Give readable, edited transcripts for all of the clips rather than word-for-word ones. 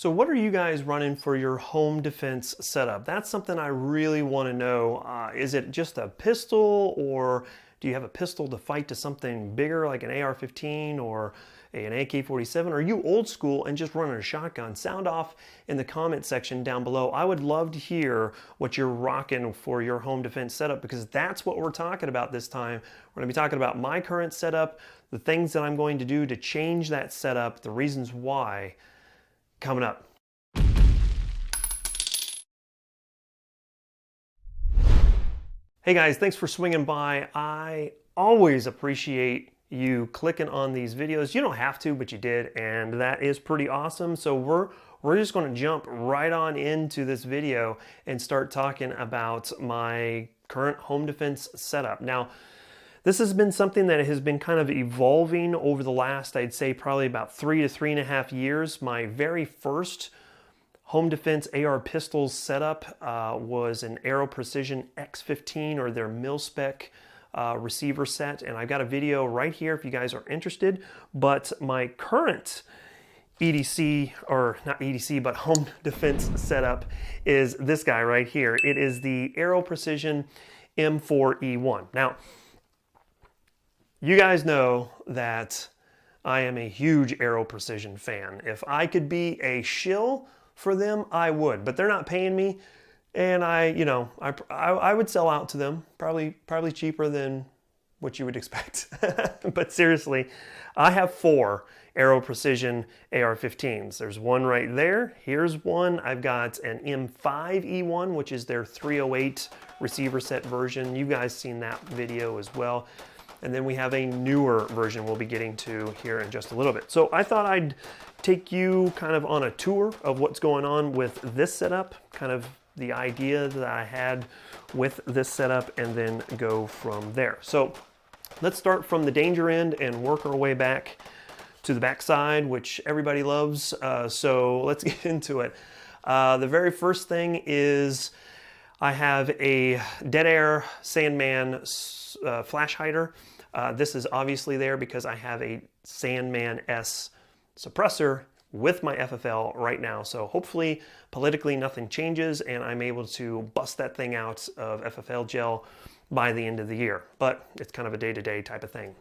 So what are you guys running for your home defense setup? That's something I really want to know. Is it just a pistol, or do you have a pistol to fight to something bigger like an AR-15 or an AK-47? Or are you old school and just running a shotgun? Sound off in the comment section down below. I would love to hear what you're rocking for your home defense setup, because that's what we're talking about this time. We're going to be talking about my current setup, the things that I'm going to do to change that setup, the reasons why, coming up. Hey guys, thanks for swinging by. I always appreciate you clicking on these videos. You don't have to, but you did, and that is pretty awesome. So we're just going to jump right on into this video and start talking about my current home defense setup. Now, this has been something that has been kind of evolving over the last, I'd say, probably about 3 to 3.5 years. My very first home defense AR pistols setup was an Aero Precision X15, or their mil-spec receiver set, and I've got a video right here if you guys are interested. But my current EDC, or not EDC, but home defense setup is this guy right here. It is the Aero Precision M4E1. Now, you guys know that I am a huge Aero Precision fan. If I could be a shill for them, I would, but they're not paying me, and I would sell out to them, probably cheaper than what you would expect. But seriously, I have 4 Aero Precision AR-15s. There's one right there. Here's one. I've got an M5E1, which is their 308 receiver set version. You guys seen that video as well. And then we have a newer version we'll be getting to here in just a little bit. So I thought I'd take you kind of on a tour of what's going on with this setup, kind of the idea that I had with this setup, and then go from there. So let's start from the danger end and work our way back to the backside, which everybody loves. So let's get into it. The very first thing is I have a Dead Air Sandman flash hider. This is obviously there because I have a Sandman S suppressor with my FFL right now. So hopefully politically nothing changes and I'm able to bust that thing out of FFL gel by the end of the year. But it's kind of a day-to-day type of thing.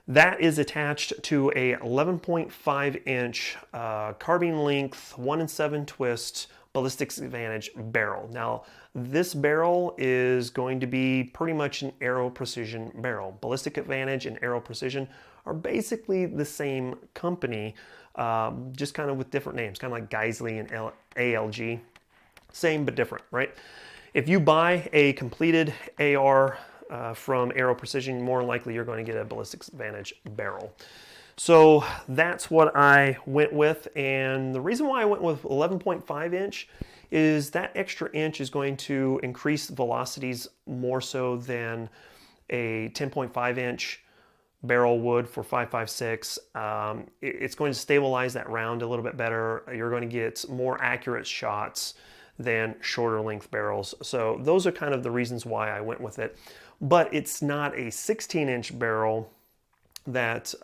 That is attached to a 11.5 inch carbine length 1-in-7 twist Ballistics Advantage barrel. Now, this barrel is going to be pretty much an Aero Precision barrel. Ballistic Advantage and Aero Precision are basically the same company, just kind of with different names, kind of like Geisley and ALG. Same but different, right? If you buy a completed AR from Aero Precision, more likely you're going to get a Ballistics Advantage barrel. So that's what I went with, and the reason why I went with 11.5 inch is that extra inch is going to increase velocities more so than a 10.5 inch barrel would for 5.56. It's going to stabilize that round a little bit better. You're going to get more accurate shots than shorter length barrels. So those are kind of the reasons why I went with it. But it's not a 16-inch barrel that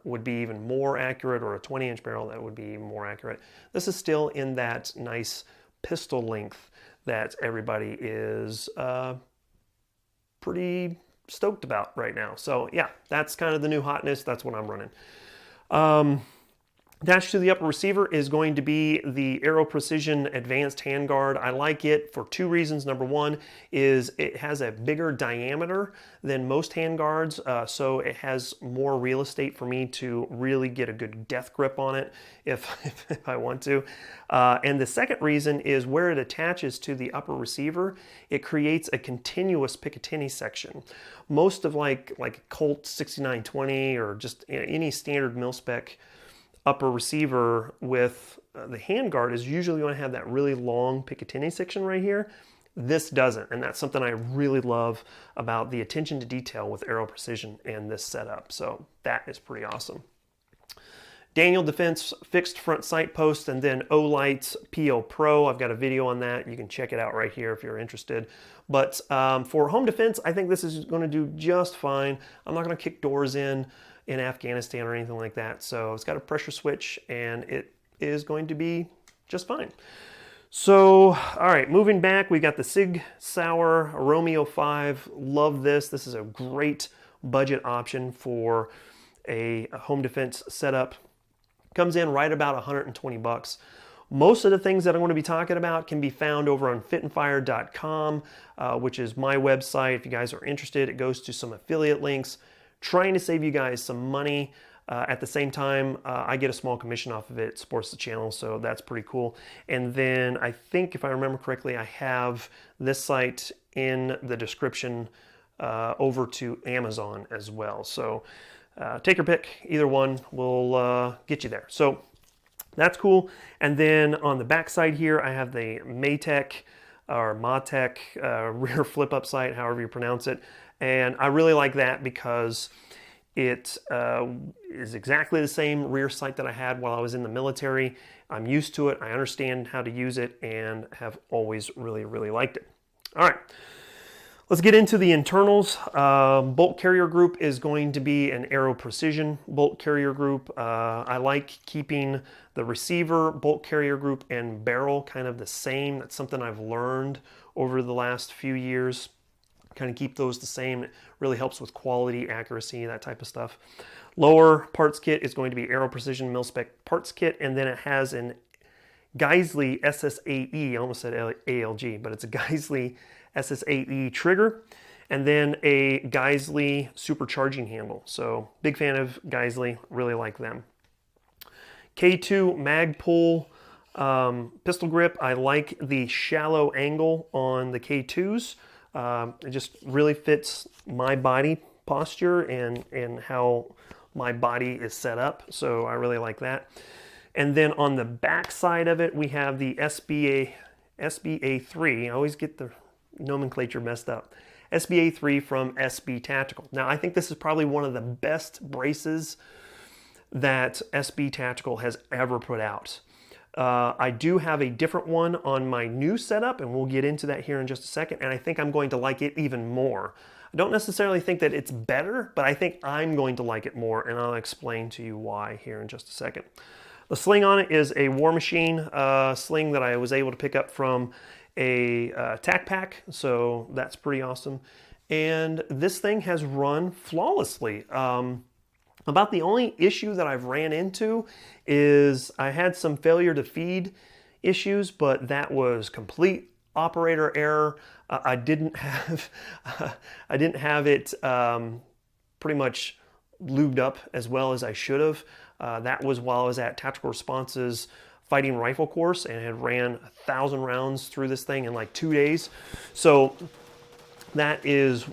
would be even more accurate, or a 20-inch barrel that would be more accurate. This is still in that nice pistol length that everybody is pretty stoked about right now. So yeah, that's kind of the new hotness. That's what I'm running. Attached to the upper receiver is going to be the Aero Precision Advanced Handguard. I like it for 2 reasons. Number one is it has a bigger diameter than most handguards, so it has more real estate for me to really get a good death grip on it if I want to. And the second reason is where it attaches to the upper receiver, it creates a continuous Picatinny section. Most of like Colt 6920 or just any standard mil-spec upper receiver with the handguard is usually going to have that really long Picatinny section right here. This doesn't, and that's something I really love about the attention to detail with Aero Precision and this setup. So that is pretty awesome. Daniel Defense fixed front sight post, and then Olight PO Pro. I've got a video on that. You can check it out right here if you're interested. But for home defense, I think this is going to do just fine. I'm not going to kick doors in Afghanistan or anything like that. So it's got a pressure switch, and it is going to be just fine. So, all right, moving back, we got the Sig Sauer Romeo 5. Love this. This is a great budget option for a home defense setup. Comes in right about 120 bucks. Most of the things that I'm going to be talking about can be found over on fitandfire.com, which is my website. If you guys are interested, it goes to some affiliate links, trying to save you guys some money. At the same time, I get a small commission off of it. It supports the channel, so that's pretty cool. And then I think, if I remember correctly, I have this site in the description over to Amazon as well. So take your pick. Either one will get you there. So that's cool. And then on the back side here, I have the Maytech or Matech rear flip-up sight, however you pronounce it. And I really like that because it is exactly the same rear sight that I had while I was in the military. I'm used to it. I understand how to use it and have always really, really liked it. All right, let's get into the internals. Bolt carrier group is going to be an Aero Precision bolt carrier group. I like keeping the receiver bolt carrier group and barrel kind of the same. That's something I've learned over the last few years. Kind of keep those the same. It really helps with quality, accuracy, that type of stuff. Lower parts kit is going to be Aero Precision mil-spec parts kit, and then it has an Geissele SS8E, I almost said ALG, but it's a Geissele SS8E trigger, and then a Geissele supercharging handle. So big fan of Geissele, really like them. K2 Magpul pistol grip. I like the shallow angle on the K2s. It just really fits my body posture and how my body is set up, so I really like that. And then on the back side of it, we have the SBA3. I always get the nomenclature messed up. SBA3 from SB Tactical. Now, I think this is probably one of the best braces that SB Tactical has ever put out. I do have a different one on my new setup, and we'll get into that here in just a second, and I think I'm going to like it even more. I don't necessarily think that it's better, but I think I'm going to like it more, and I'll explain to you why here in just a second. The sling on it is a War Machine sling that I was able to pick up from a tack pack, so that's pretty awesome. And this thing has run flawlessly. About the only issue that I've ran into is I had some failure to feed issues, but that was complete operator error. I didn't have it pretty much lubed up as well as I should have. That was while I was at Tactical Response's fighting rifle course and had ran 1,000 rounds through this thing in like 2 days. So that is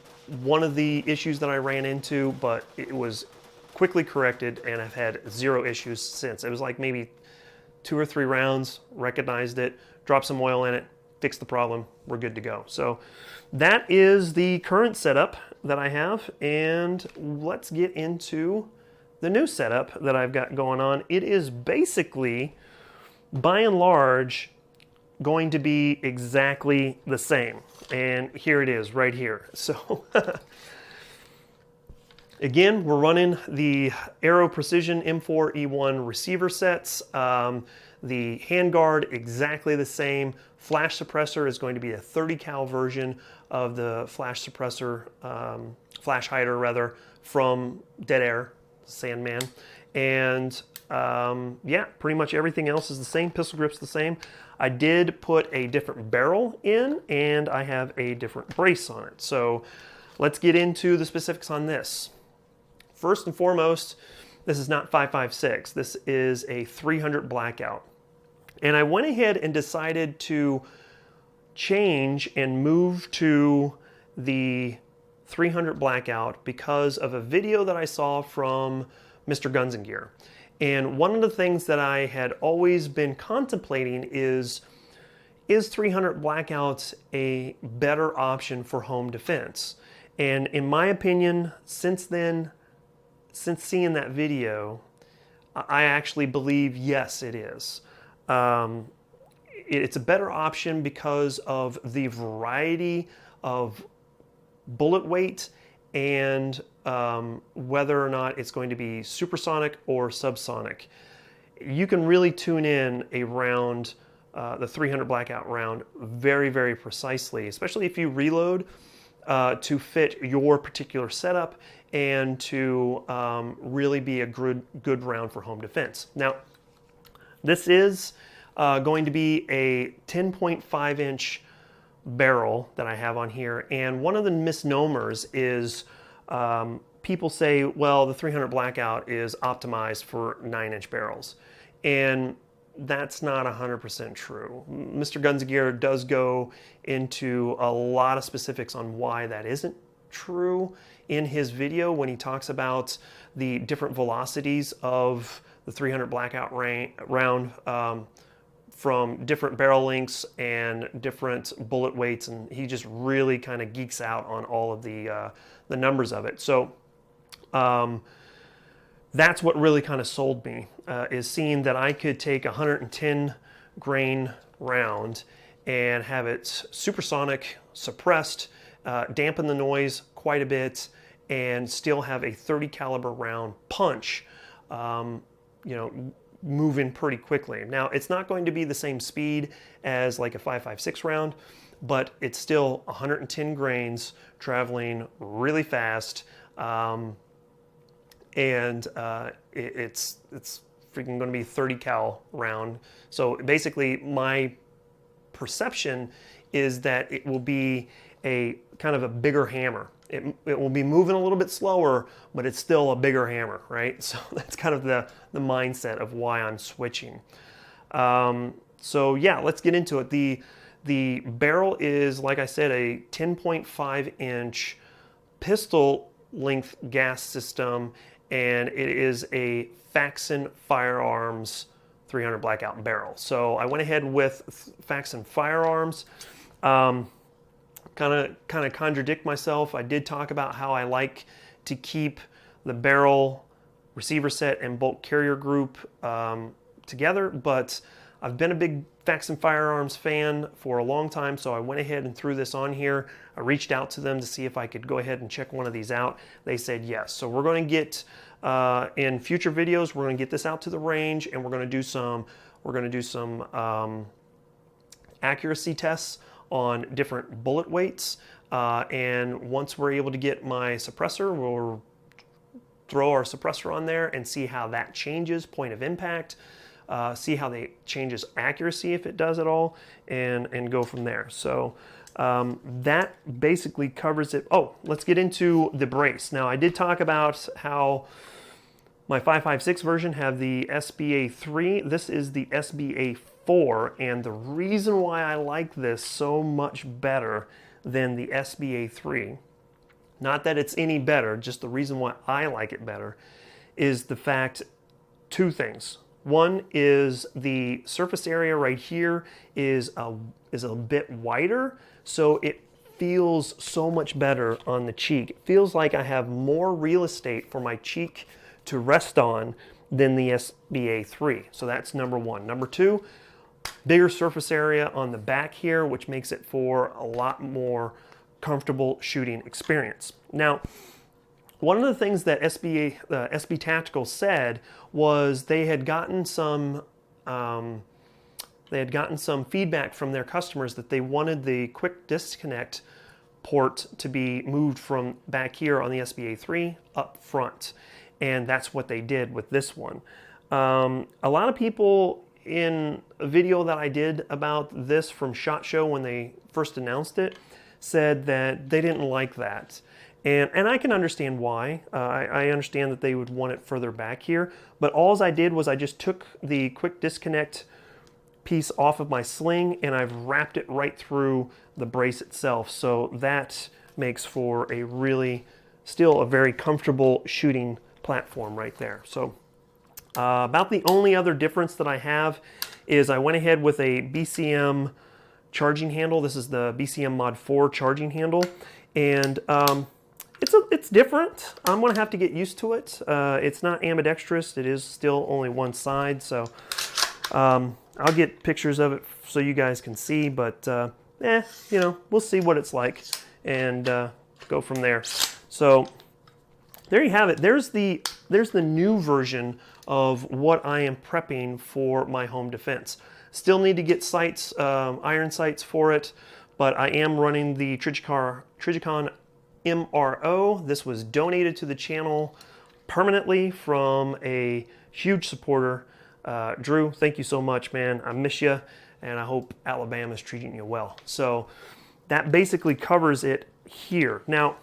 one of the issues that I ran into, but it was quickly corrected, and I've had 0 issues since. It was like maybe 2 or 3 rounds, recognized it, dropped some oil in it, fixed the problem, we're good to go. So that is the current setup that I have, and let's get into the new setup that I've got going on. It is basically, by and large, going to be exactly the same. And here it is right here. So again, we're running the Aero Precision M4E1 receiver sets. The handguard, exactly the same. Flash suppressor is going to be a 30 cal version of the flash suppressor, flash hider rather, from Dead Air, Sandman. And yeah, pretty much everything else is the same. Pistol grip's the same. I did put a different barrel in, and I have a different brace on it. So let's get into the specifics on this. First and foremost, this is not 5.56. This is a 300 blackout. And I went ahead and decided to change and move to the 300 blackout because of a video that I saw from Mr. Guns and Gear. And one of the things that I had always been contemplating is 300 blackouts a better option for home defense? And in my opinion, since seeing that video, I actually believe yes, it is. It's a better option because of the variety of bullet weight and whether or not it's going to be supersonic or subsonic. You can really tune in a round the 300 blackout round very, very precisely, especially if you reload to fit your particular setup and to really be a good round for home defense. Now, this is going to be a 10.5 inch barrel that I have on here, and one of the misnomers is people say, well, the 300 blackout is optimized for 9-inch barrels, and that's not 100% true. Mr. Guns and Gear does go into a lot of specifics on why that isn't true in his video when he talks about the different velocities of the 300 blackout round from different barrel lengths and different bullet weights, and he just really kind of geeks out on all of the numbers of it. So that's what really kind of sold me, is seeing that I could take a 110 grain round and have it supersonic, suppressed, dampen the noise quite a bit, and still have a 30 caliber round punch, moving pretty quickly. Now, it's not going to be the same speed as like a 5.56 round, but it's still 110 grains traveling really fast. It's freaking going to be 30 cal round. So basically my perception is that it will be a kind of a bigger hammer. It will be moving a little bit slower, but it's still a bigger hammer, right? So that's kind of the mindset of why I'm switching. So yeah, let's get into it. The barrel is, like I said, a 10.5 inch pistol length gas system, and it is a Faxon Firearms 300 blackout barrel. So I went ahead with Faxon Firearms. Kind of contradict myself. I did talk about how I like to keep the barrel, receiver set, and bolt carrier group together, but I've been a big Faxon Firearms fan for a long time, so I went ahead and threw this on here. I reached out to them to see if I could go ahead and check one of these out. They said yes. So we're going to get, in future videos, we're going to get this out to the range, and we're going to do some accuracy tests on different bullet weights, and once we're able to get my suppressor, we'll throw our suppressor on there and see how that changes point of impact, see how they changes accuracy if it does at all, and go from there. So that basically covers it. Oh, let's get into the brace. Now, I did talk about how my 5.56 version have the SBA3. This is the SBA4, and the reason why I like this so much better than the SBA3, not that it's any better, just the reason why I like it better, is the fact, two things. One is the surface area right here is a bit wider, so it feels so much better on the cheek. It feels like I have more real estate for my cheek to rest on than the SBA3. So that's number one. Number two, bigger surface area on the back here, which makes it for a lot more comfortable shooting experience. Now, one of the things that SB Tactical said was they had gotten some feedback from their customers that they wanted the quick disconnect port to be moved from back here on the SBA3 up front, and that's what they did with this one. A lot of people in a video that I did about this from SHOT Show when they first announced it said that they didn't like that. And I can understand why. I understand that they would want it further back here, but all I did was I just took the quick disconnect piece off of my sling and I've wrapped it right through the brace itself. So that makes for still a very comfortable shooting platform right there. So about the only other difference that I have is I went ahead with a BCM charging handle. This is the BCM Mod 4 charging handle, and it's different. I'm gonna have to get used to it. It's not ambidextrous. It is still only one side, so I'll get pictures of it so you guys can see, but we'll see what it's like and go from there. So there you have it. There's the new version of what I am prepping for my home defense. Still need to get sights, iron sights for it, but I am running the Trijicon MRO. This was donated to the channel permanently from a huge supporter. Drew, thank you so much, man. I miss you, and I hope Alabama's treating you well. So that basically covers it here. Now,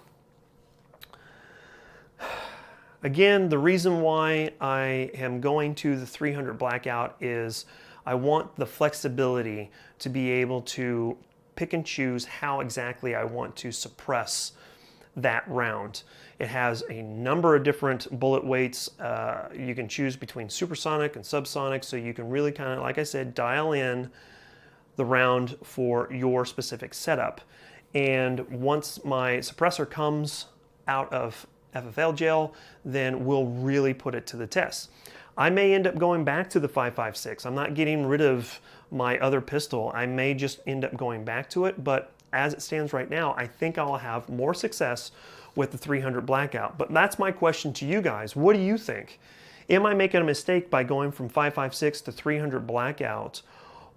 again, the reason why I am going to the 300 blackout is I want the flexibility to be able to pick and choose how exactly I want to suppress that round. It has a number of different bullet weights. You can choose between supersonic and subsonic, so you can really kind of, like I said, dial in the round for your specific setup. And once my suppressor comes out of FFL jail, then we'll really put it to the test. I may end up going back to the 5.56. I'm not getting rid of my other pistol. I may just end up going back to it, but as it stands right now, I think I'll have more success with the 300 blackout. But that's my question to you guys. What do you think? Am I making a mistake by going from 5.56 to 300 blackout,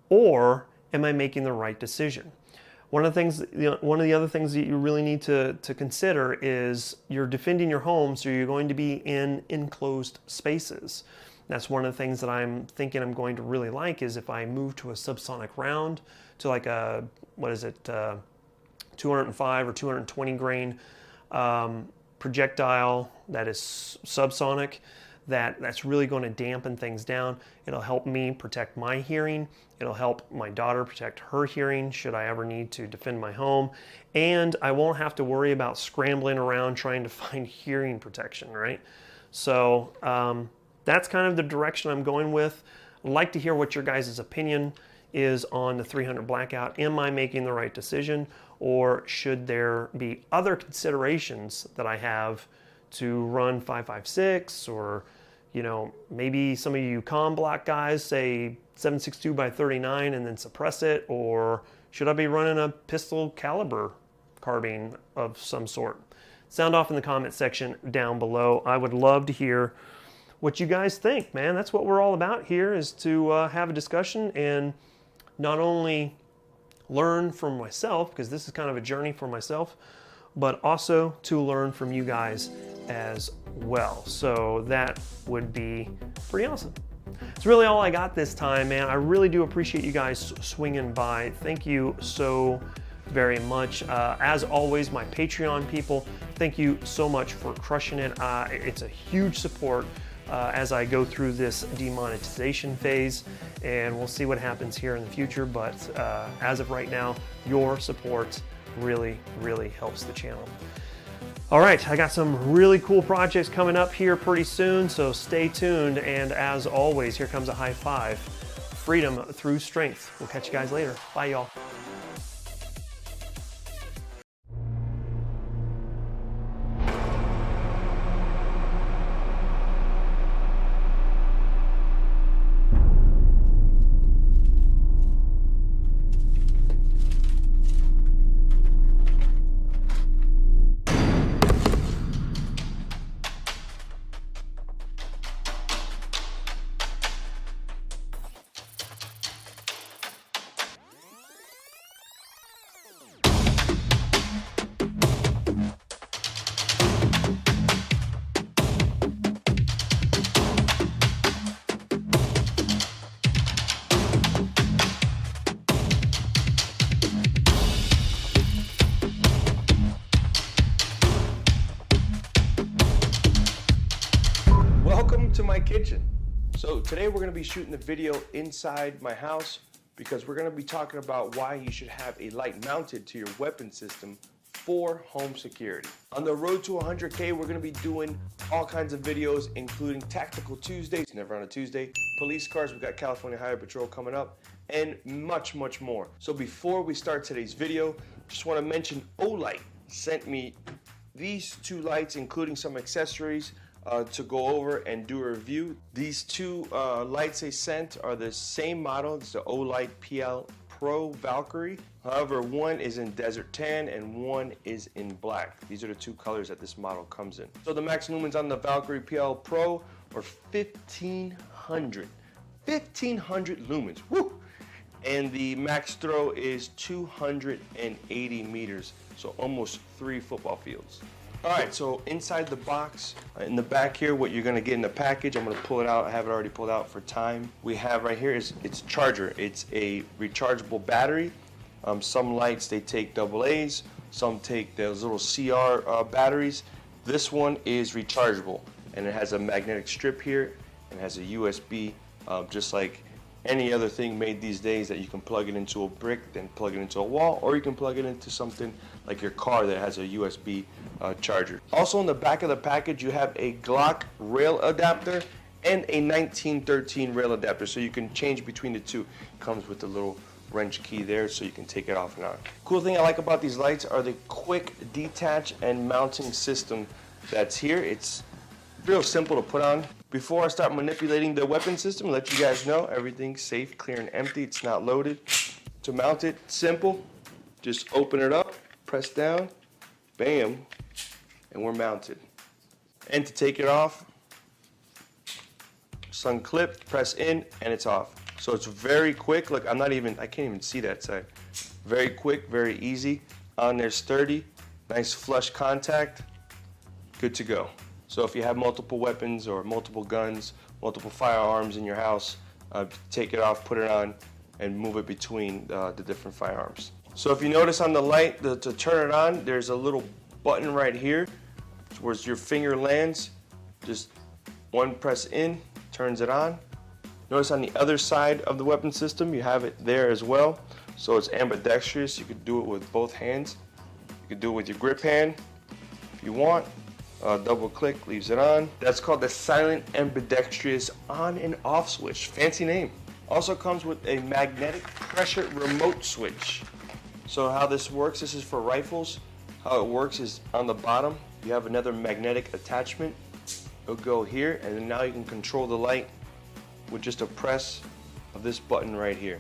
or am I making the right decision? One of the things, one of the other things that you really need to consider is you're defending your home, so you're going to be in enclosed spaces. That's one of the things that I'm thinking I'm going to really like is if I move to a subsonic round to like a, 205 or 220 grain projectile that is subsonic, that's really going to dampen things down. It'll help me protect my hearing. It'll help my daughter protect her hearing should I ever need to defend my home. And I won't have to worry about scrambling around trying to find hearing protection, right? So that's kind of the direction I'm going with. I'd like to hear what your guys' opinion is on the 300 blackout. Am I making the right decision, or should there be other considerations that I have to run 5.56, or maybe some of you comm block guys say 7.62 by 39 and then suppress it, or should I be running a pistol caliber carbine of some sort? Sound off in the comment section down below. I would love to hear what you guys think, man. That's what we're all about here, is to have a discussion and not only learn from myself, because this is kind of a journey for myself, but also to learn from you guys as well. So that would be pretty awesome. It's really all I got this time, man. I really do appreciate you guys swinging by. Thank you so very much. As always, my Patreon people, thank you so much for crushing it. It's a huge support as I go through this demonetization phase, and we'll see what happens here in the future. But as of right now, your support really, really helps the channel. All right, I got some really cool projects coming up here pretty soon, so stay tuned. And as always, here comes a high five. Freedom through strength. We'll catch you guys later. Bye, y'all. Welcome to my kitchen. So today we're going to be shooting the video inside my house because we're going to be talking about why you should have a light mounted to your weapon system for home security. On the road to 100K, we're going to be doing all kinds of videos, including Tactical Tuesdays, never on a Tuesday, police cars, we've got California Highway Patrol coming up, and much, much more. So before we start today's video, just want to mention Olight sent me these two lights, including some accessories to go over and do a review. These two lights they sent are the same model. It's the Olight PL Pro Valkyrie. However, one is in desert tan and one is in black. These are the two colors that this model comes in. So the max lumens on the Valkyrie PL Pro or 1,500. 1,500 lumens, woo! And the max throw is 280 meters, so almost 3 football fields. All right, so inside the box, in the back here, what you're gonna get in the package, I'm gonna pull it out, I have it already pulled out for time. We have right here is it's charger. It's a rechargeable battery. Some lights, they take AA's, some take those little CR batteries. This one is rechargeable, and it has a magnetic strip here, and has a USB, just like any other thing made these days, that you can plug it into a brick, then plug it into a wall, or you can plug it into something like your car that has a USB charger. Also, in the back of the package, you have a Glock rail adapter and a 1913 rail adapter, so you can change between the two. Comes with a little wrench key there, so you can take it off and on. Cool thing I like about these lights are the quick detach and mounting system that's here. It's real simple to put on. Before I start manipulating the weapon system, let you guys know everything's safe, clear, and empty. It's not loaded. To mount it, simple. Just open it up, press down, bam, and we're mounted. And to take it off, just unclip, press in, and it's off. So it's very quick. Look, I can't even see that side. Very quick, very easy. On there, sturdy, nice flush contact, good to go. So if you have multiple weapons or multiple guns, multiple firearms in your house, take it off, put it on, and move it between the different firearms. So if you notice on the light, to turn it on, there's a little button right here where your finger lands. Just one press in, turns it on. Notice on the other side of the weapon system, you have it there as well. So it's ambidextrous. You could do it with both hands. You could do it with your grip hand if you want. Double click, leaves it on. That's called the silent ambidextrous on and off switch. Fancy name. Also comes with a magnetic pressure remote switch. So how this works, this is for rifles. How it works is on the bottom, you have another magnetic attachment. It'll go here, and then now you can control the light with just a press of this button right here.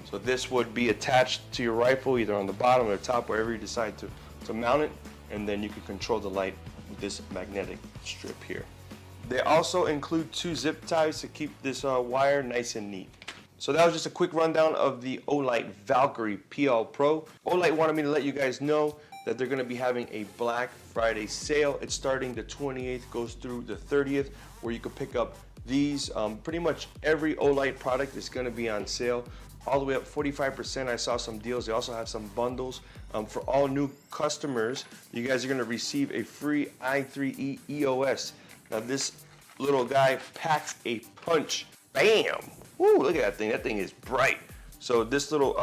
So this would be attached to your rifle, either on the bottom or the top, wherever you decide to mount it, and then you can control the light with this magnetic strip here. They also include 2 zip ties to keep this wire nice and neat. So that was just a quick rundown of the Olight Valkyrie PL Pro. Olight wanted me to let you guys know that they're gonna be having a Black Friday sale. It's starting the 28th, goes through the 30th, where you can pick up these. Pretty much every Olight product is gonna be on sale, all the way up 45%. I saw some deals. They also have some bundles. For all new customers, you guys are gonna receive a free i3E EOS. Now this little guy packs a punch. Bam! Woo, look at that thing. That thing is bright. So this little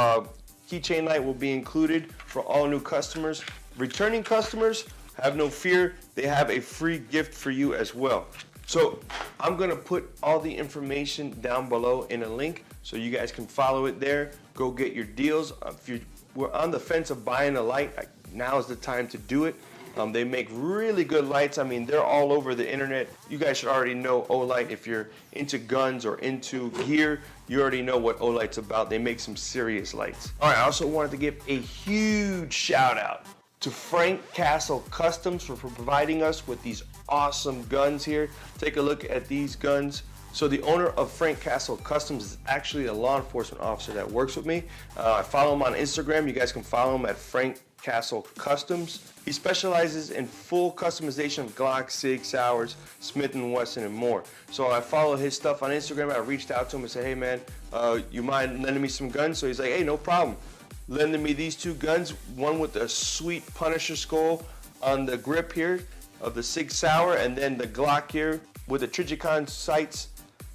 keychain light will be included for all new customers. Returning customers, have no fear. They have a free gift for you as well. So I'm gonna put all the information down below in a link so you guys can follow it there. Go get your deals. If you were on the fence of buying a light, now is the time to do it. They make really good lights. I mean, they're all over the internet. You guys should already know Olight. If you're into guns or into gear, you already know what Olight's about. They make some serious lights. All right, I also wanted to give a huge shout out to Frank Castle Customs for providing us with these awesome guns here. Take a look at these guns. So the owner of Frank Castle Customs is actually a law enforcement officer that works with me. I follow him on Instagram. You guys can follow him at Frank Castle Customs. He specializes in full customization of Glock, SIG, Sauers, Smith & Wesson, and more. So I follow his stuff on Instagram. I reached out to him and said, hey man, you mind lending me some guns? So he's like, hey, no problem. Lending me these 2 guns, one with a sweet Punisher skull on the grip here of the SIG Sauer, and then the Glock here with the Trijicon sights.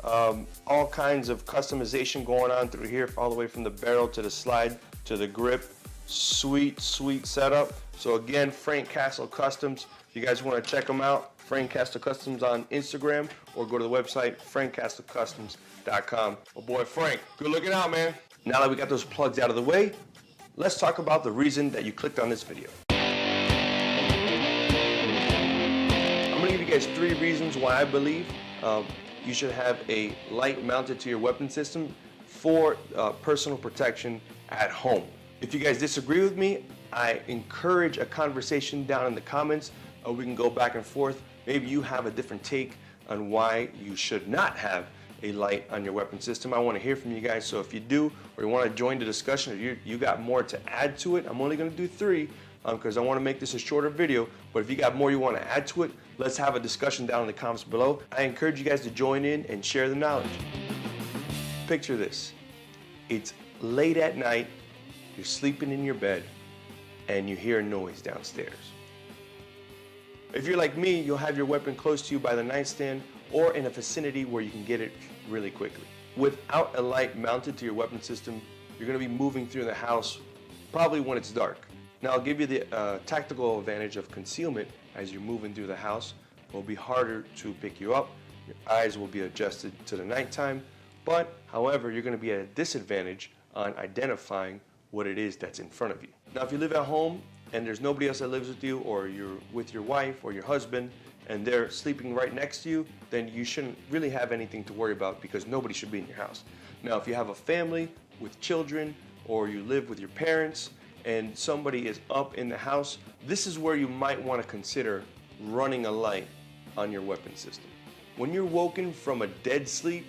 All kinds of customization going on through here, all the way from the barrel to the slide to the grip. Sweet, sweet setup. So again, Frank Castle Customs. If you guys want to check them out, Frank Castle Customs on Instagram, or go to the website, frankcastlecustoms.com. Oh boy, Frank, good looking out, man. Now that we got those plugs out of the way, let's talk about the reason that you clicked on this video. I'm gonna give you guys 3 reasons why I believe you should have a light mounted to your weapon system for personal protection at home. If you guys disagree with me, I encourage a conversation down in the comments. We can go back and forth. Maybe you have a different take on why you should not have a light on your weapon system. I want to hear from you guys, so if you do, or you want to join the discussion, or you got more to add to it, I'm only going to do 3 because I want to make this a shorter video, but if you got more you want to add to it, let's have a discussion down in the comments below. I encourage you guys to join in and share the knowledge. Picture this. It's late at night, you're sleeping in your bed, and you hear a noise downstairs. If you're like me, you'll have your weapon close to you by the nightstand or in a vicinity where you can get it really quickly. Without a light mounted to your weapon system, you're going to be moving through the house probably when it's dark. Now I'll give you the tactical advantage of concealment. As you're moving through the house, it will be harder to pick you up. Your eyes will be adjusted to the nighttime, but however, you're going to be at a disadvantage on identifying what it is that's in front of you. Now if you live at home and there's nobody else that lives with you, or you're with your wife or your husband and they're sleeping right next to you, then you shouldn't really have anything to worry about because nobody should be in your house. Now if you have a family with children, or you live with your parents and somebody is up in the house, this is where you might want to consider running a light on your weapon system. When you're woken from a dead sleep,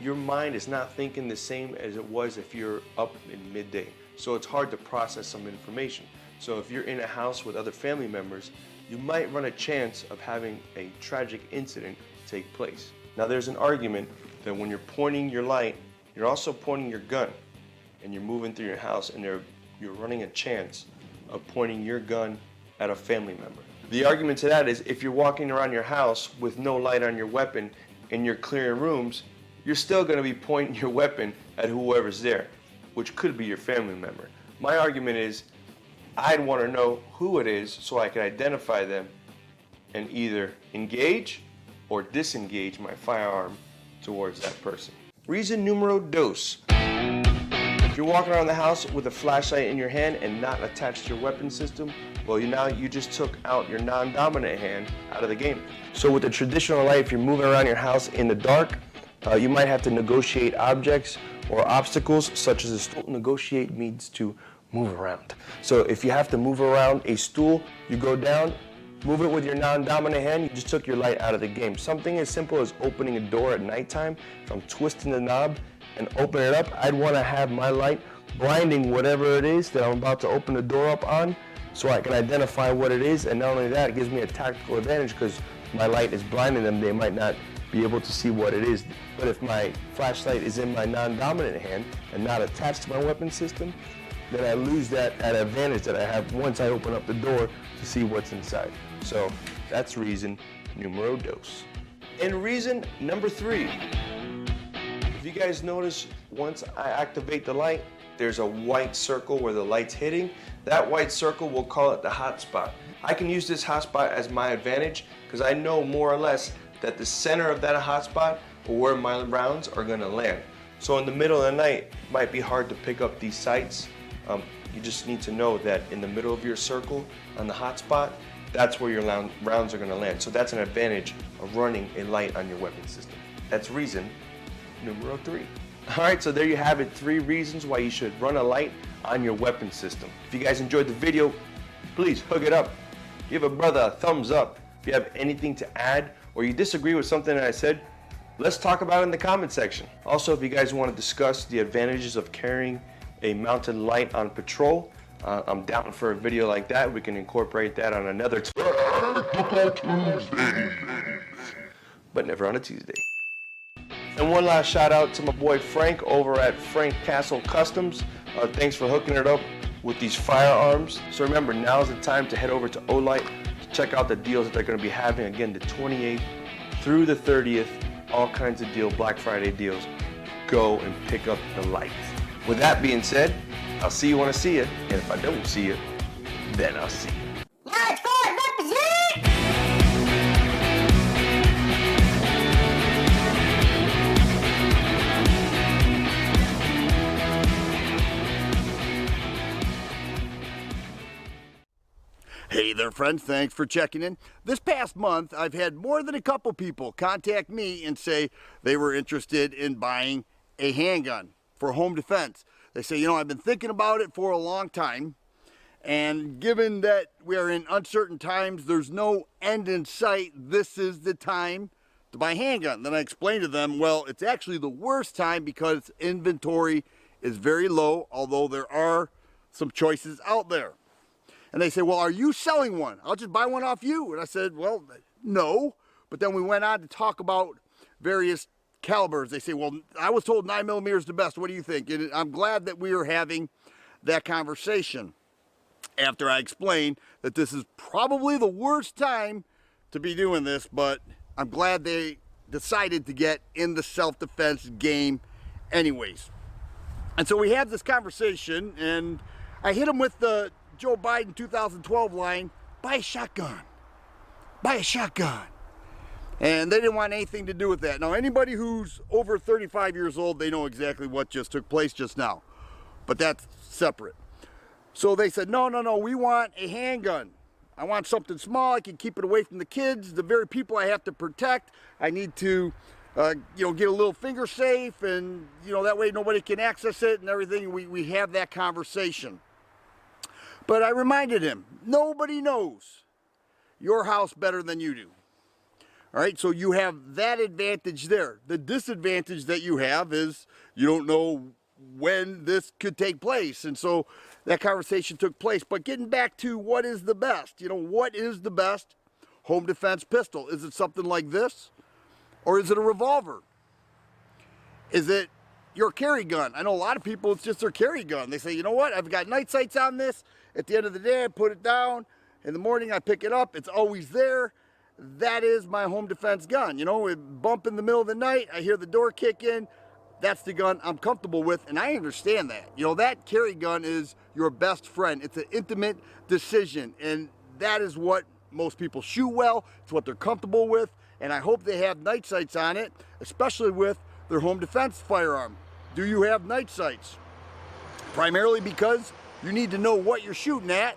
your mind is not thinking the same as it was if you're up in midday. So it's hard to process some information. So if you're in a house with other family members, you might run a chance of having a tragic incident take place. Now there's an argument that when you're pointing your light, you're also pointing your gun, and you're moving through your house, and you're running a chance of pointing your gun at a family member. The argument to that is if you're walking around your house with no light on your weapon and you're clearing rooms, you're still going to be pointing your weapon at whoever's there, which could be your family member. My argument is I'd want to know who it is so I can identify them and either engage or disengage my firearm towards that person. Reason numero dos. If you're walking around the house with a flashlight in your hand and not attached to your weapon system, well, you just took out your non-dominant hand out of the game. So with the traditional light, if you're moving around your house in the dark, you might have to negotiate objects or obstacles such as a stool. Negotiate means to move around. So if you have to move around a stool, you go down, move it with your non-dominant hand, you just took your light out of the game. Something as simple as opening a door at nighttime. If I'm twisting the knob and open it up, I'd want to have my light blinding whatever it is that I'm about to open the door up on, so I can identify what it is. And not only that, it gives me a tactical advantage because my light is blinding them. They might not be able to see what it is. But if my flashlight is in my non-dominant hand and not attached to my weapon system, then I lose that advantage that I have once I open up the door to see what's inside. So that's reason numero dos. And reason number 3. If you guys notice, once I activate the light, there's a white circle where the light's hitting. That white circle, we'll call it the hot spot. I can use this hot spot as my advantage because I know more or less that the center of that hot spot or where my rounds are gonna land. So in the middle of the night, it might be hard to pick up these sights. You just need to know that in the middle of your circle on the hot spot, that's where your rounds are gonna land. So that's an advantage of running a light on your weapon system. That's reason numero 3. All right, so there you have it, 3 reasons why you should run a light on your weapon system. If you guys enjoyed the video, please hook it up. Give a brother a thumbs up. If you have anything to add or you disagree with something that I said, let's talk about it in the comment section. Also, if you guys want to discuss the advantages of carrying a mounted light on patrol, I'm down for a video like that. We can incorporate that on another Tuesday, but never on a Tuesday. And one last shout out to my boy Frank over at Frank Castle Customs. Thanks for hooking it up with these firearms. So remember, now's the time to head over to Olight to check out the deals that they're going to be having. Again, the 28th through the 30th, all kinds of deal, Black Friday deals. Go and pick up the light. With that being said, I'll see you when I see you. And if I don't see you, then I'll see you. Hey there, friends. Thanks for checking in. This past month, I've had more than a couple people contact me and say they were interested in buying a handgun for home defense. They say, I've been thinking about it for a long time, and given that we are in uncertain times, there's no end in sight, this is the time to buy a handgun. Then I explained to them, well, it's actually the worst time because inventory is very low, although there are some choices out there. And they say, well, are you selling one? I'll just buy one off you. And I said, well, no. But then we went on to talk about various calibers. They say, well, I was told 9mm is the best. What do you think? And I'm glad that we are having that conversation after I explained that this is probably the worst time to be doing this, but I'm glad they decided to get in the self-defense game anyways. And so we had this conversation, and I hit him with the Joe Biden 2012 line, buy a shotgun. Buy a shotgun. And they didn't want anything to do with that. Now, anybody who's over 35 years old, they know exactly what just took place just now. But that's separate. So they said, no, we want a handgun. I want something small. I can keep it away from the kids, the very people I have to protect. I need to, get a little finger safe, and, that way nobody can access it and everything. We have that conversation. But I reminded him, nobody knows your house better than you do. All right, so you have that advantage there. The disadvantage that you have is you don't know when this could take place. And so that conversation took place. But getting back to what is the best, what is the best home defense pistol? Is it something like this? Or is it a revolver? Is it your carry gun? I know a lot of people, it's just their carry gun. They say, you know what, I've got night sights on this. At the end of the day, I put it down. In the morning, I pick it up. It's always there. That is my home defense gun. We bump in the middle of the night. I hear the door kick in. That's the gun I'm comfortable with, and I understand that. That carry gun is your best friend. It's an intimate decision, and that is what most people shoot well. It's what they're comfortable with, and I hope they have night sights on it, especially with their home defense firearm. Do you have night sights? Primarily because you need to know what you're shooting at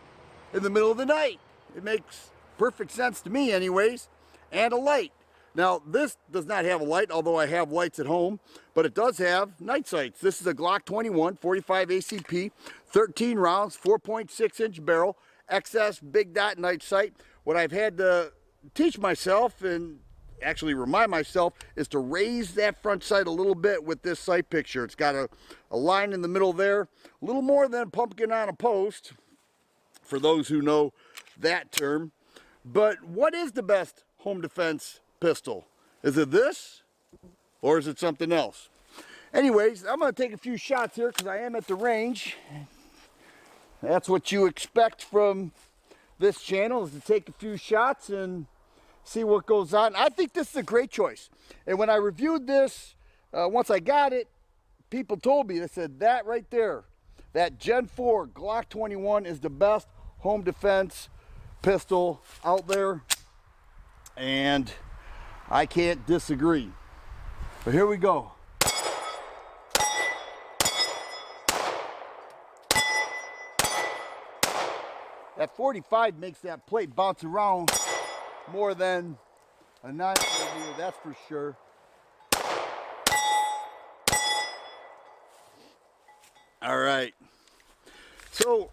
in the middle of the night. It makes perfect sense to me anyways. And a light. Now, this does not have a light, although I have lights at home, but it does have night sights. This is a Glock 21 45 ACP, 13 rounds, 4.6-inch barrel, XS big dot night sight. What I've had to teach myself and actually remind myself is to raise that front sight a little bit with this sight picture. It's got a line in the middle there, a little more than a pumpkin on a post, for those who know that term. But what is the best home defense pistol? Is it this, or is it something else? Anyways, I'm going to take a few shots here because I am at the range. That's what you expect from this channel, is to take a few shots and see what goes on. I think this is a great choice. And when I reviewed this, once I got it, people told me, they said, that right there, that Gen 4 Glock 21 is the best home defense pistol out there, and I can't disagree. But here we go. That 45 makes that plate bounce around more than a 9mm, that's for sure. All right. So,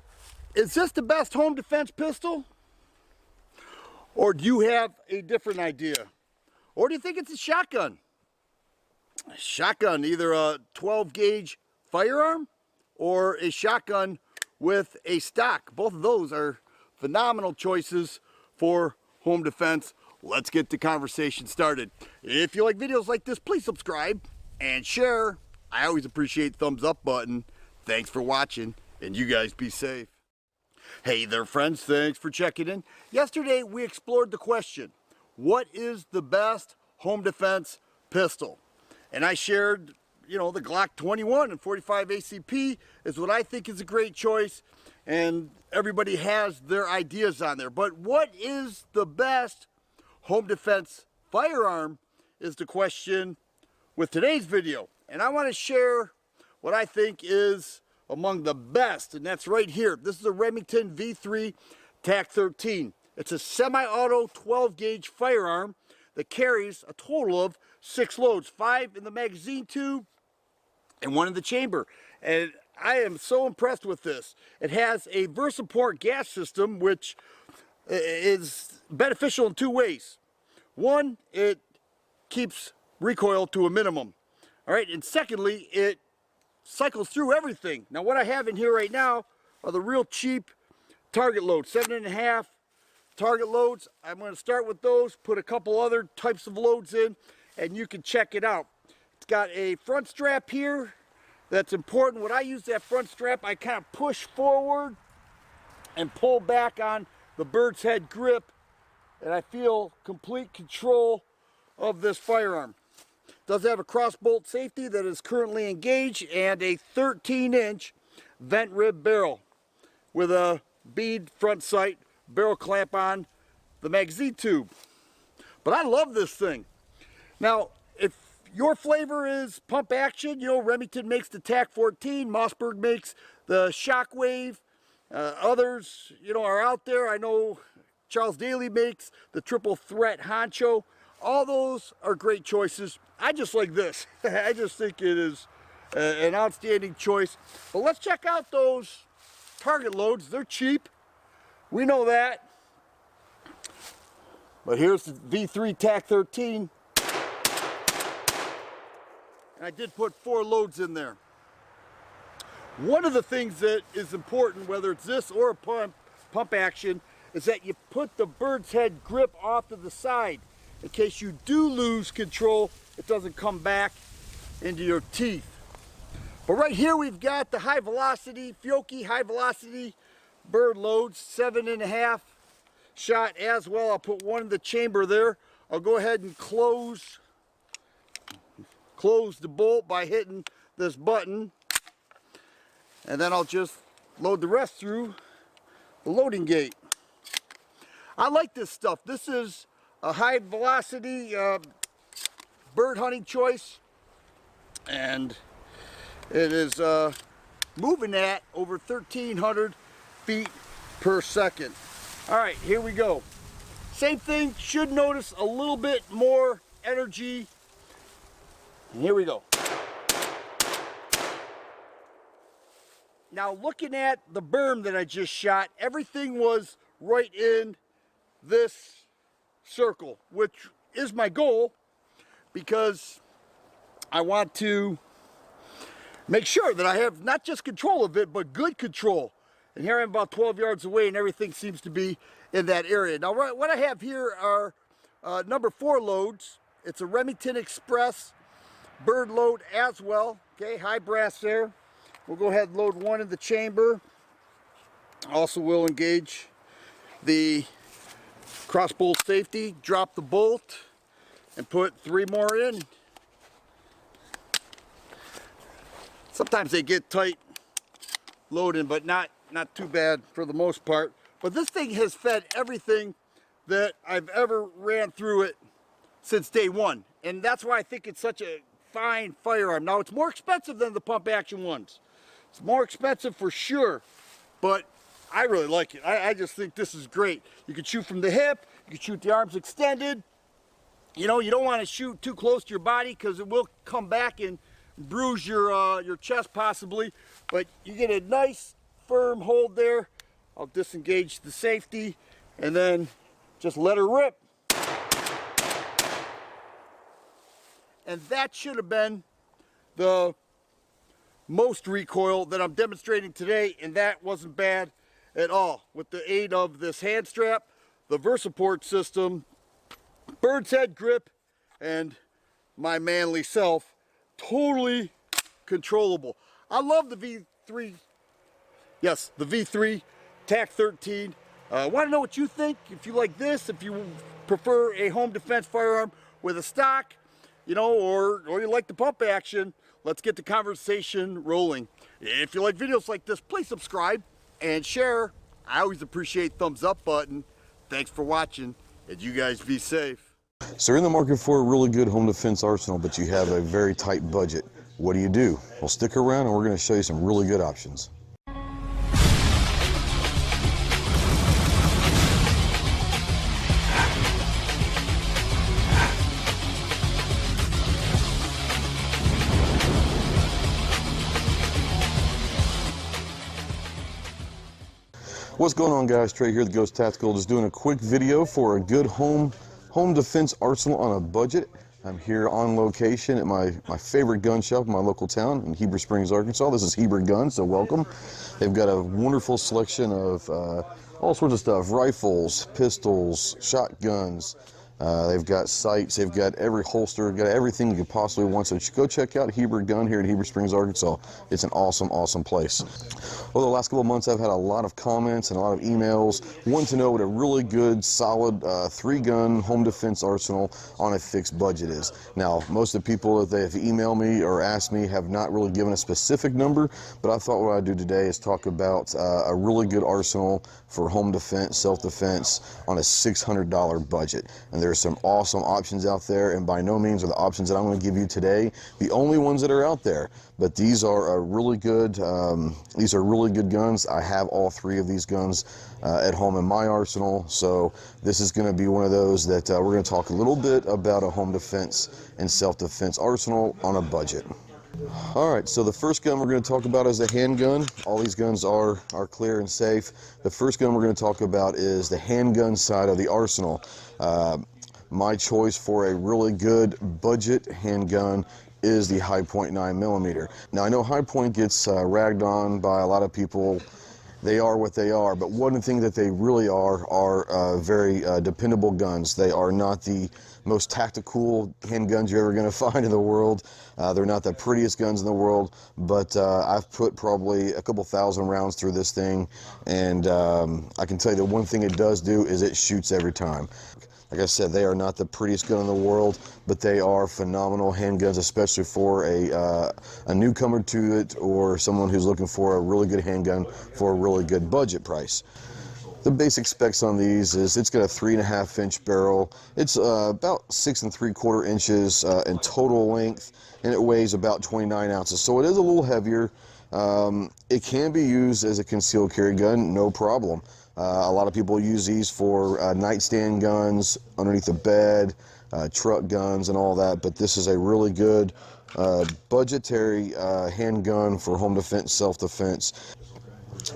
is this the best home defense pistol? Or do you have a different idea? Or do you think it's a shotgun? A shotgun, either a 12 gauge firearm or a shotgun with a stock. Both of those are phenomenal choices for home defense. Let's get the conversation started. If you like videos like this, please subscribe and share. I always appreciate the thumbs up button. Thanks for watching, and you guys be safe. Hey there, friends, thanks for checking in. Yesterday we explored the question, what is the best home defense pistol? And I shared, the Glock 21 and 45 ACP is what I think is a great choice, and everybody has their ideas on there. But what is the best home defense firearm is the question with today's video. And I want to share what I think is among the best, and that's right here. This is a Remington V3 TAC-13. It's a semi-auto 12 gauge firearm that carries a total of 6 loads, 5 in the magazine tube and 1 in the chamber. And I am so impressed with this. It has a VersaPort gas system, which is beneficial in 2 ways. One, it keeps recoil to a minimum. All right, and secondly, it cycles through everything. Now what I have in here right now are the real cheap target loads, 7.5 target loads. I'm going to start with those, put a couple other types of loads in, and you can check it out. It's got a front strap here. That's important. When I use that front strap, I kind of push forward and pull back on the bird's head grip, and I feel complete control of this firearm. It does have a cross bolt safety that is currently engaged and a 13-inch vent rib barrel with a bead front sight, barrel clamp on the magazine tube. But I love this thing. Now, if your flavor is pump action, you know, Remington makes the TAC-14, Mossberg makes the Shockwave, others, you know, are out there. I know Charles Daly makes the triple threat Honcho. All those are great choices. I just like this. I just think it is an outstanding choice. But let's check out those target loads. They're cheap. We know that. But here's the V3 TAC-13. And I did put 4 loads in there. One of the things that is important, whether it's this or a pump action, is that you put the bird's head grip off to the side. In case you do lose control, it doesn't come back into your teeth. But right here we've got the high velocity, Fiocchi high velocity bird loads, 7.5 shot as well. I'll put one in the chamber there. I'll go ahead and close the bolt by hitting this button, and then I'll just load the rest through the loading gate. I like this stuff. This is a high velocity bird hunting choice, and it is moving at over 1,300 feet per second. All right, here we go. Same thing, should notice a little bit more energy. And here we go. Now looking at the berm that I just shot, everything was right in this circle, which is my goal because I want to make sure that I have not just control of it, but good control. And here I'm about 12 yards away and everything seems to be in that area. Now what I have here are number 4 loads. It's a Remington Express bird load as well. Okay, high brass there. We'll go ahead and load one in the chamber. Also will engage the cross bolt safety, drop the bolt, and put 3 more in. Sometimes they get tight loading, but not too bad for the most part. But this thing has fed everything that I've ever ran through it since day one. And that's why I think it's such a fine firearm. Now, it's more expensive than the pump action ones. It's more expensive for sure, but I really like it. I just think this is great. You can shoot from the hip, you can shoot the arms extended. You know, you don't want to shoot too close to your body because it will come back and bruise your chest possibly, but you get a nice firm hold there. I'll disengage the safety and then just let her rip. And that should have been the most recoil that I'm demonstrating today, and that wasn't bad at all. With the aid of this hand strap, the VersaPort system, bird's head grip, and my manly self, totally controllable. I love the V3, yes, the V3 TAC-13. I want to know what you think, if you like this, if you prefer a home defense firearm with a stock, you know, or you like the pump action. Let's get the conversation rolling. If you like videos like this, please subscribe and share. I always appreciate thumbs up button. Thanks for watching, and you guys be safe. So you're in the market for a really good home defense arsenal, but you have a very tight budget. What do? Well, stick around and we're going to show you some really good options. What's going on, guys? Trey here, the Ghost Tactical, just doing a quick video for a good home defense arsenal on a budget. I'm here on location at my favorite gun shop in my local town in Heber Springs, Arkansas. This is Heber Guns, so welcome. They've got a wonderful selection of all sorts of stuff, rifles, pistols, shotguns. They've got sights, they've got every holster, got everything you could possibly want. So go check out Heber Gun here in Heber Springs, Arkansas. It's an awesome, awesome place. Over the last couple of months, I've had a lot of comments and a lot of emails wanting to know what a really good, solid 3-gun home defense arsenal on a fixed budget is. Now, most of the people that have emailed me or asked me have not really given a specific number, but I thought what I'd do today is talk about a really good arsenal for home defense, self-defense on a $600 budget. And there's some awesome options out there, and by no means are the options that I'm going to give you today the only ones that are out there. But these are really good. These are really good guns. I have all 3 of these guns at home in my arsenal, so this is going to be one of those that we're going to talk a little bit about a home defense and self-defense arsenal on a budget. All right, so the first gun we're going to talk about is a handgun. All these guns are clear and safe. The first gun we're going to talk about is the handgun side of the arsenal. My choice for a really good budget handgun is the Hi-Point 9mm. Now, I know Hi-Point gets ragged on by a lot of people. They are what they are, but one thing that they really are very dependable guns. They are not the most tactical handguns you're ever going to find in the world. They're not the prettiest guns in the world, but I've put probably a couple thousand rounds through this thing, and I can tell you the one thing it does do is it shoots every time. Like I said, they are not the prettiest gun in the world, but they are phenomenal handguns, especially for a newcomer to it or someone who's looking for a really good handgun for a really good budget price. The basic specs on these is it's got a 3.5-inch barrel. It's about 6 3/4 inches in total length, and it weighs about 29 ounces. So it is a little heavier. It can be used as a concealed carry gun, no problem. A lot of people use these for nightstand guns, underneath the bed, truck guns and all that, but this is a really good budgetary handgun for home defense, self-defense.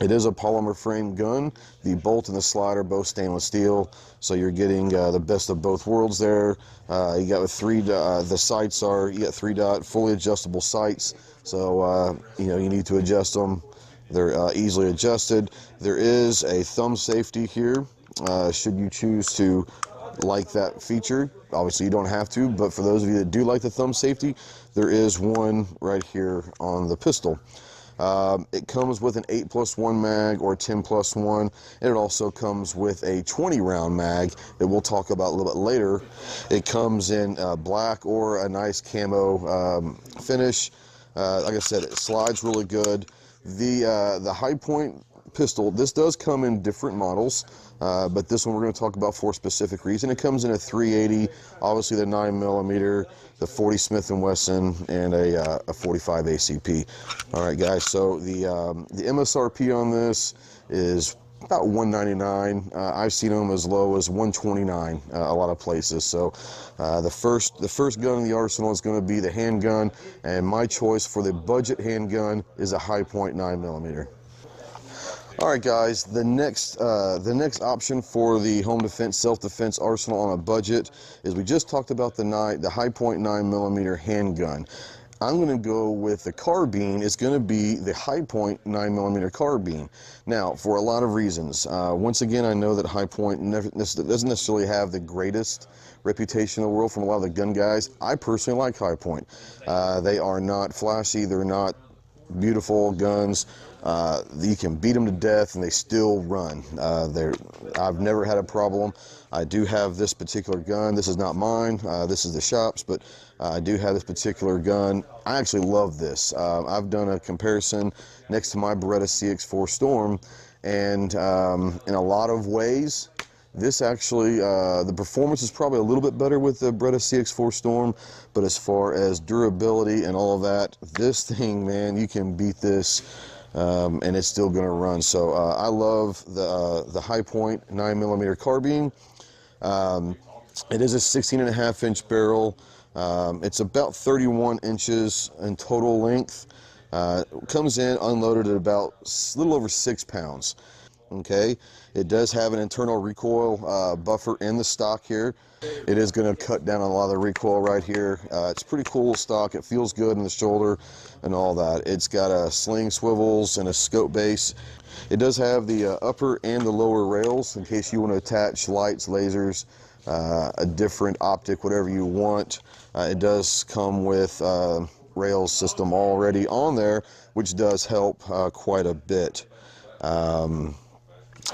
It is a polymer frame gun. The bolt and the slide are both stainless steel, so you're getting the best of both worlds there. You got with the sights are, you got 3-dot fully adjustable sights, so you know, you need to adjust them. They're easily adjusted. There is a thumb safety here, should you choose to like that feature. Obviously you don't have to, but for those of you that do like the thumb safety, there is one right here on the pistol. It comes with an 8+1 mag or 10+1, and it also comes with a 20-round mag that we'll talk about a little bit later. It comes in black or a nice camo finish. Like I said, it slides really good. The Hi-Point pistol, this does come in different models, but this one we're going to talk about for a specific reason. It comes in a 380, obviously the 9mm, the 40 Smith & Wesson, and a 45 ACP. All right, guys, so the MSRP on this is about $199. I've seen them as low as $129 a lot of places. So the first gun in the arsenal is going to be the handgun, and my choice for the budget handgun is a Hi-Point 9mm. All right, guys, the next option for the home defense, self-defense arsenal on a budget is, we just talked about the Hi-Point 9mm handgun. I'm going to go with the carbine. It's going to be the Hi-Point 9mm carbine. Now, for a lot of reasons. Once again, I know that Hi-Point doesn't necessarily have the greatest reputation in the world from a lot of the gun guys. I personally like Hi-Point. They are not flashy. They're not beautiful guns. You can beat them to death and they still run. I've never had a problem. I do have this particular gun. This is not mine. This is the shop's, but I do have this particular gun. I actually love this. I've done a comparison next to my Beretta CX4 Storm, and in a lot of ways, this actually, the performance is probably a little bit better with the Beretta CX4 Storm, but as far as durability and all of that, this thing, man, you can beat this. And it's still going to run. So I love the Hi-Point 9mm carbine. It is a 16.5-inch barrel. It's about 31 inches in total length. Comes in unloaded at about a little over 6 pounds. Okay, it does have an internal recoil buffer in the stock here. It is going to cut down on a lot of the recoil right here. It's pretty cool stock. It feels good in the shoulder and all that. It's got a sling swivels and a scope base. It does have the upper and the lower rails in case you want to attach lights, lasers, a different optic, whatever you want. It does come with rails system already on there, which does help quite a bit.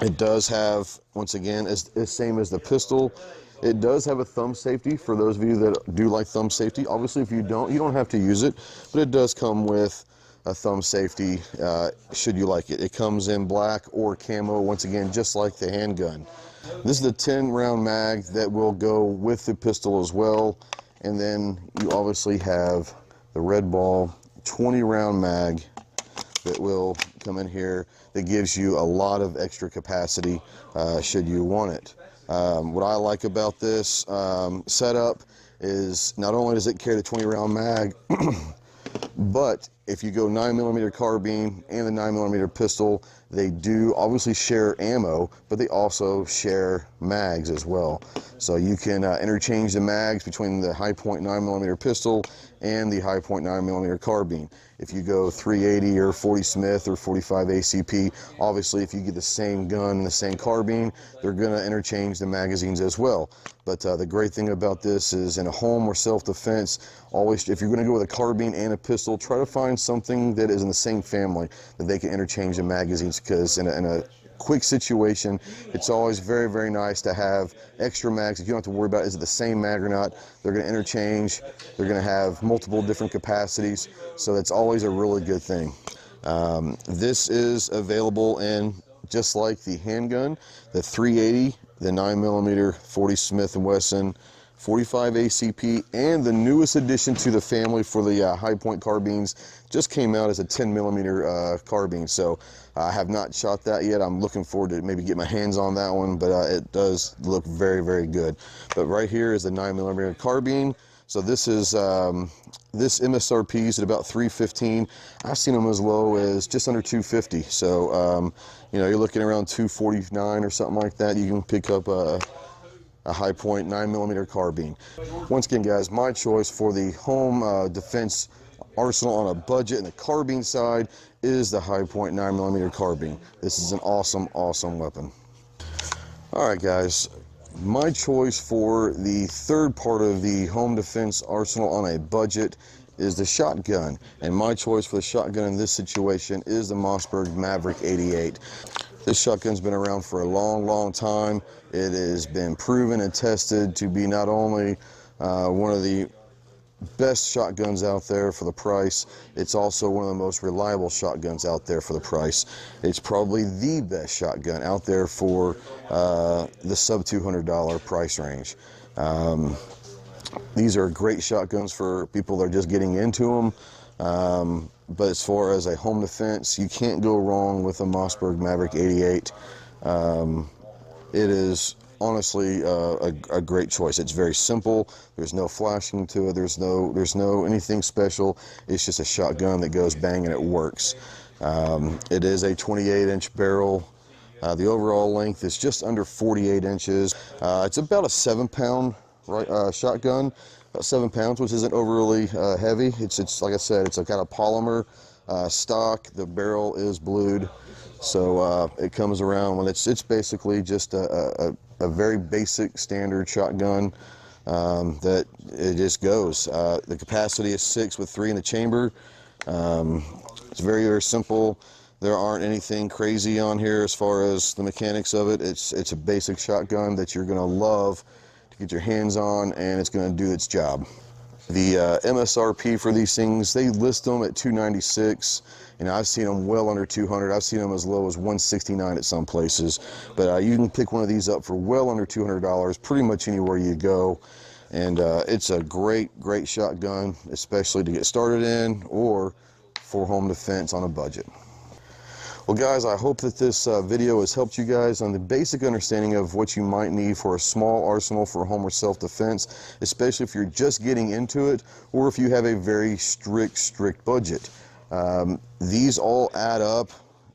It does have, once again, it's the same as the pistol. It does have a thumb safety for those of you that do like thumb safety. Obviously, if you don't have to use it, but it does come with a thumb safety should you like it. It comes in black or camo, once again, just like the handgun. This is the 10-round mag that will go with the pistol as well. And then you obviously have the red ball 20-round mag that will come in here that gives you a lot of extra capacity should you want it. What I like about this setup is not only does it carry the 20-round mag, but if you go 9mm carbine and the 9mm pistol, they do obviously share ammo, but they also share mags as well. So you can interchange the mags between the high point 9mm pistol and the high point 9mm carbine. If you go 380 or 40 Smith or 45 ACP, obviously if you get the same gun and the same carbine, they're going to interchange the magazines as well. But the great thing about this is in a home or self-defense, always, if you're going to go with a carbine and a pistol, try to find something that is in the same family that they can interchange the magazines, because in a quick situation, it's always very, very nice to have extra mags. You don't have to worry about is it the same mag or not. They're going to interchange. They're going to have multiple different capacities, so that's always a really good thing. This is available in, just like the handgun, the 380, the 9mm 40 Smith & Wesson, 45 ACP, and the newest addition to the family for the high point carbines just came out as a 10mm carbine. So I have not shot that yet. I'm looking forward to maybe get my hands on that one, but it does look very, very good. But right here is the 9mm carbine. So this is this MSRP is at about $315. I've seen them as low as just under $250. So you know, you're looking around $249 or something like that. You can pick up a high point 9mm carbine. Once again, guys, my choice for the home defense arsenal on a budget and the carbine side is the high point 9mm carbine. This is an awesome, awesome weapon. All right, guys, my choice for the third part of the home defense arsenal on a budget is the shotgun. And my choice for the shotgun in this situation is the Mossberg Maverick 88. This shotgun's been around for a long, long time. It has been proven and tested to be not only one of the best shotguns out there for the price, it's also one of the most reliable shotguns out there for the price. It's probably the best shotgun out there for the sub $200 price range. These are great shotguns for people that are just getting into them. But as far as a home defense, you can't go wrong with a Mossberg Maverick 88. It is honestly a great choice. It's very simple. There's no flashing to it. There's no anything special. It's just a shotgun that goes bang and it works. It is a 28-inch barrel. The overall length is just under 48 inches. It's about a 7-pound shotgun. About 7 pounds, which isn't overly heavy. It's like I said, it's a kind of polymer stock. The barrel is blued, so it comes around when it's basically just a very basic standard shotgun that it just goes. The capacity is 6 with 3 in the chamber. It's very, very simple. There aren't anything crazy on here as far as the mechanics of it. It's a basic shotgun that you're gonna love to get your hands on, and it's going to do its job. The MSRP for these things, they list them at $296, and I've seen them well under $200. I've seen them as low as $169 at some places, but you can pick one of these up for well under $200 pretty much anywhere you go, and it's a great, great shotgun, especially to get started in or for home defense on a budget. Well, guys, I hope that this video has helped you guys on the basic understanding of what you might need for a small arsenal for home or self-defense, especially if you're just getting into it or if you have a very strict budget. These all add up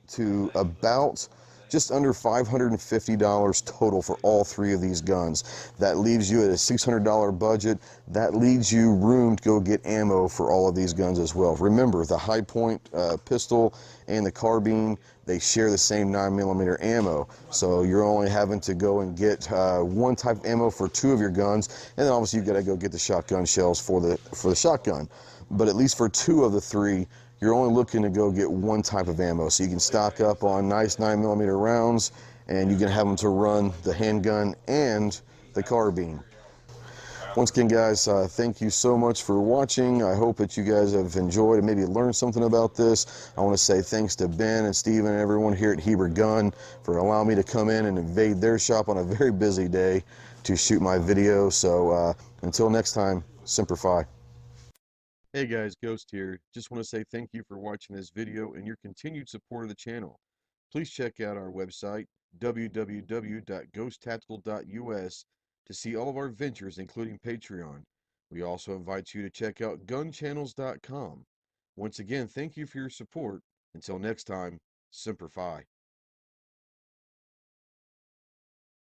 to about just under $550 total for all three of these guns. That leaves you at a $600 budget. That leaves you room to go get ammo for all of these guns as well. Remember, the high point pistol and the carbine, they share the same 9mm ammo, so you're only having to go and get one type of ammo for two of your guns, and then obviously you've got to go get the shotgun shells for the shotgun. But at least for two of the three, you're only looking to go get one type of ammo, so you can stock up on nice 9mm rounds, and you can have them to run the handgun and the carbine. Once again, guys, thank you so much for watching. I hope that you guys have enjoyed and maybe learned something about this. I want to say thanks to Ben and Steven and everyone here at Heber Gun for allowing me to come in and invade their shop on a very busy day to shoot my video. So until next time, Semper Fi. Hey guys, Ghost here. Just want to say thank you for watching this video and your continued support of the channel. Please check out our website, www.ghosttactical.us, to see all of our ventures, including Patreon. We also invite you to check out gunchannels.com. Once again, thank you for your support. Until next time, Semper Fi.